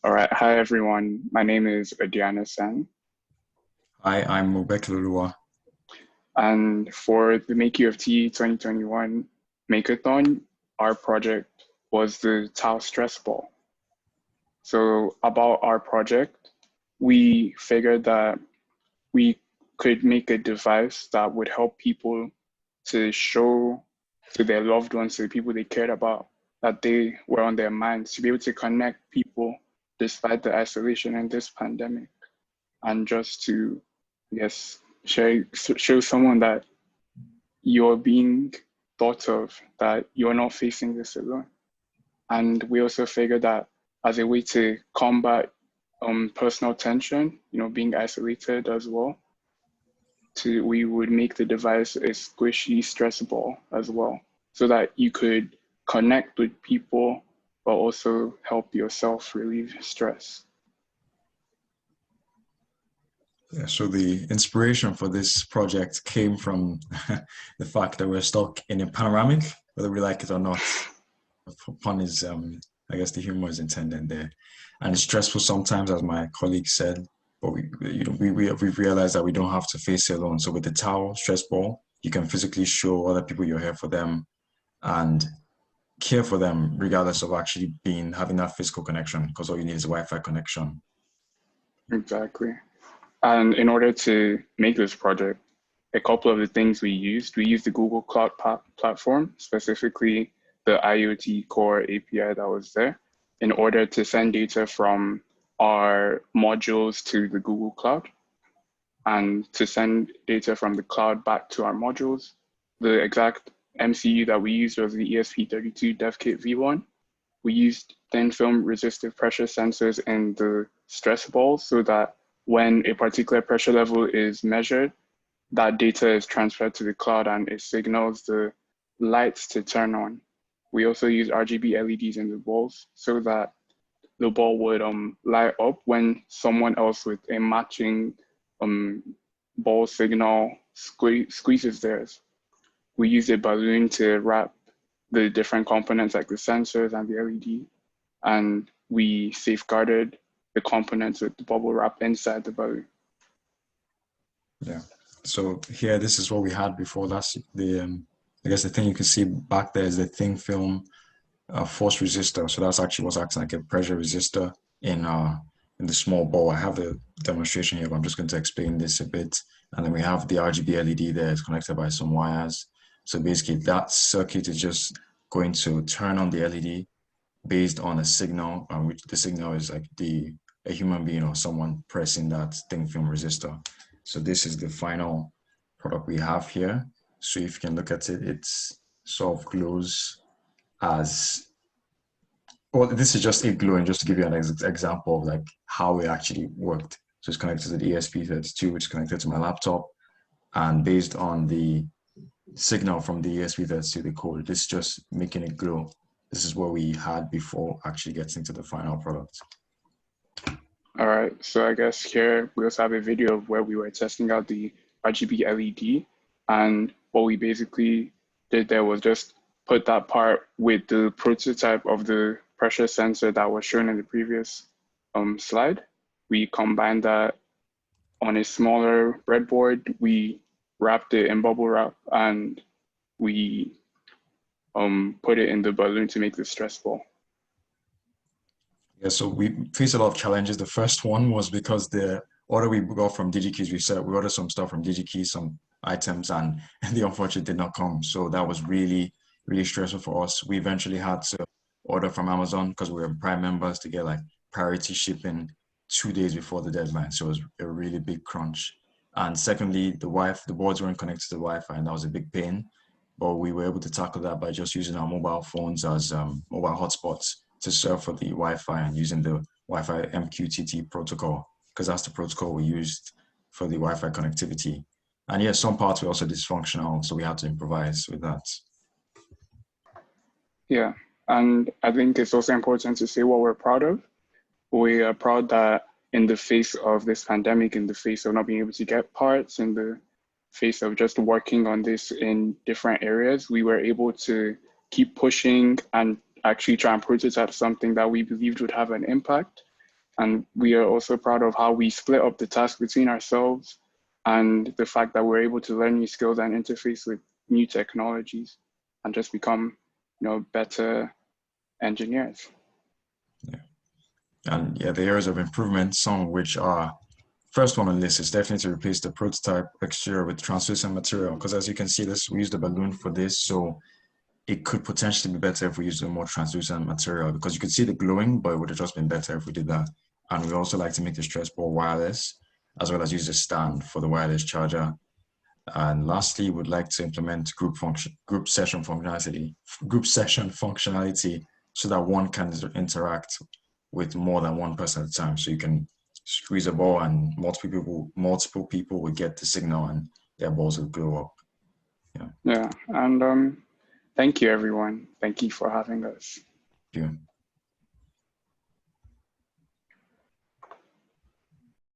All right. Hi, everyone. My name is Adiana Sen. Hi, I'm Lulua. And for the Make U of T 2021 Makeathon, our project was the TOU Stress Ball. So about our project, we figured that we could make a device that would help people to show to their loved ones, to the people they cared about, that they were on their minds, to be able to connect people despite the isolation in this pandemic. And just to, yes, show someone that you're being thought of, that you're not facing this alone. And we also figured that as a way to combat personal tension, being isolated as well, we would make the device a squishy stress ball as well, so that you could connect with people, but also help yourself relieve stress. Yeah, so the inspiration for this project came from the fact that we're stuck in a panoramic, whether we like it or not. Pun is, I guess the humor is intended there. And it's stressful sometimes, as my colleague said, but we've realized that we don't have to face it alone. So with the TOW stress ball, you can physically show other people you're here for them and care for them, regardless of actually having that physical connection, because all you need is a Wi-Fi connection. Exactly. And in order to make this project, a couple of the things we used the Google Cloud platform, specifically the IoT Core API that was there, in order to send data from our modules to the Google Cloud and to send data from the cloud back to our modules. The exact MCU that we used was the ESP32 DevKit V1. We used thin film resistive pressure sensors in the stress ball so that when a particular pressure level is measured, that data is transferred to the cloud and it signals the lights to turn on. We also use RGB LEDs in the balls so that the ball would light up when someone else with a matching um, ball signal squeezes theirs. We use a balloon to wrap the different components like the sensors and the LED, and we safeguarded the components with the bubble wrap inside the balloon. Yeah. So here, this is what we had before. That's I guess the thing you can see back there is the thin film force resistor. So that's actually what's acting like a pressure resistor in the small ball. I have the demonstration here, but I'm just going to explain this a bit. And then we have the RGB LED there. It's connected by some wires. So basically, that circuit is just going to turn on the LED based on a signal, which the signal is like a human being or someone pressing that thin film resistor. So this is the final product we have here. So if you can look at it, it's sort of glows as well. This is just it glowing, just to give you an example of like how it actually worked. So it's connected to the ESP32, which is connected to my laptop, and based on the signal from the ESP32, the code, this is just making it glow. This is what we had before actually getting to the final product. All right, so I guess here we also have a video of where we were testing out the RGB LED, and what we basically did there was just put that part with the prototype of the pressure sensor that was shown in the previous slide. We combined that on a smaller breadboard. We wrapped it in bubble wrap and we put it in the balloon to make the stress ball. Yeah, so we faced a lot of challenges. The first one was because the order we got from DigiKeys, we ordered some stuff from DigiKeys, some items, and the unfortunate did not come. So that was really, really stressful for us. We eventually had to order from Amazon because we were Prime members to get like priority shipping 2 days before the deadline. So it was a really big crunch. And secondly, the boards weren't connected to the Wi-Fi, and that was a big pain. But we were able to tackle that by just using our mobile phones as mobile hotspots to serve for the Wi-Fi and using the Wi-Fi MQTT protocol, because that's the protocol we used for the Wi-Fi connectivity. And yeah, some parts were also dysfunctional, so we had to improvise with that. Yeah, and I think it's also important to say what we're proud of. We are proud that in the face of this pandemic, in the face of not being able to get parts, in the face of just working on this in different areas, we were able to keep pushing and actually try and prototype something that we believed would have an impact. And we are also proud of how we split up the task between ourselves and the fact that we're able to learn new skills and interface with new technologies and just become, better engineers. Yeah. And yeah, the areas of improvement, some of which are first one on the list is definitely to replace the prototype exterior with translucent material. Because as you can see, we used a balloon for this. So it could potentially be better if we used a more translucent material because you could see the glowing, but it would have just been better if we did that. And we also like to make the stress ball wireless, as well as use a stand for the wireless charger. And lastly, we'd like to implement group session functionality, so that one can interact with more than one person at a time. So you can squeeze a ball and multiple people will get the signal and their balls will glow up. Yeah. And thank you, everyone. Thank you for having us. Yeah.